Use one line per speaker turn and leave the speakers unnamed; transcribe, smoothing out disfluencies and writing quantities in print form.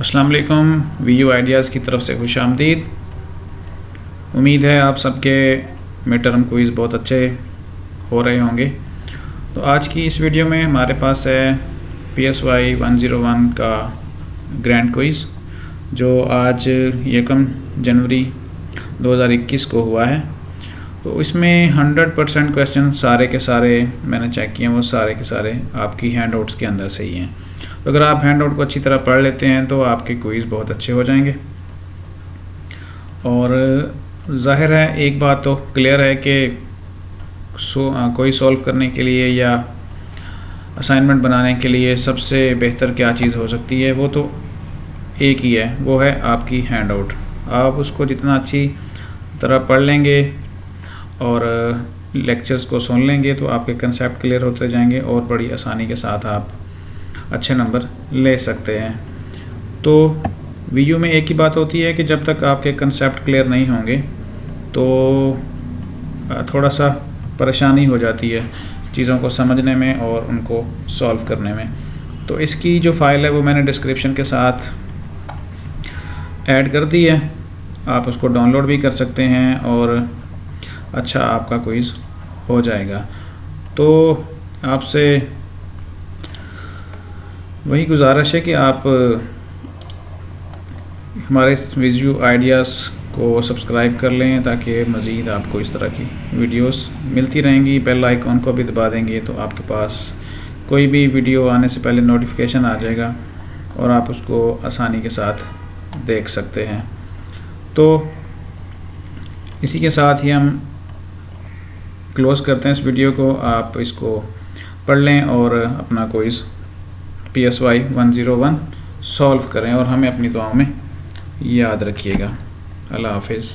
अस्सलाम वालेकुम। Vu ideas की तरफ से खुश आमदीद। उम्मीद है आप सबके मिड टर्म क्विज़ बहुत अच्छे हो रहे होंगे। तो आज की इस वीडियो में हमारे पास है PSY 101 का ग्रैंड क्विज़, जो आज 1 जनवरी 2021 को हुआ है। तो इसमें 100% क्वेश्चन सारे के सारे मैंने चेक किए हैं, वो सारे के सारे आपकी हैंड आउट्स के अंदर से ही हैं। तो अगर आप हैंड आउट को अच्छी तरह पढ़ लेते हैं तो आपके क्विज़ बहुत अच्छे हो जाएंगे। और जाहिर है एक बात तो क्लियर है कि कोई सॉल्व करने के लिए या असाइनमेंट बनाने के लिए सबसे बेहतर क्या चीज़ हो सकती है, वो तो एक ही है, वो है आपकी हैंड आउट। आप उसको जितना अच्छी तरह पढ़ लेंगे और लेक्चर्स को सुन लेंगे तो आपके कंसेप्ट क्लियर होते जाएंगे और बड़ी आसानी के साथ आप अच्छे नंबर ले सकते हैं। तो वीयू में एक ही बात होती है कि जब तक आपके कंसेप्ट क्लियर नहीं होंगे तो थोड़ा सा परेशानी हो जाती है चीज़ों को समझने में और उनको सॉल्व करने में। तो इसकी जो फ़ाइल है वो मैंने डिस्क्रिप्शन के साथ ऐड कर दी है, आप उसको डाउनलोड भी कर सकते हैं और अच्छा आपका क्विज़ हो जाएगा। तो आपसे वही गुजारिश है कि आप हमारे वीयू आइडियाज़ को सब्सक्राइब कर लें ताकि मज़ीद आपको इस तरह की वीडियोस मिलती रहेंगी। बेल आइकॉन को भी दबा देंगे तो आपके पास कोई भी वीडियो आने से पहले नोटिफिकेशन आ जाएगा और आप उसको आसानी के साथ देख सकते हैं। तो इसी के साथ ही हम क्लोज़ करते हैं इस वीडियो को। आप इसको पढ़ लें और अपना क्विज़ PSY 101 सॉल्व करें और हमें अपनी दुआओं में याद रखिएगा। अल्लाह हाफिज़।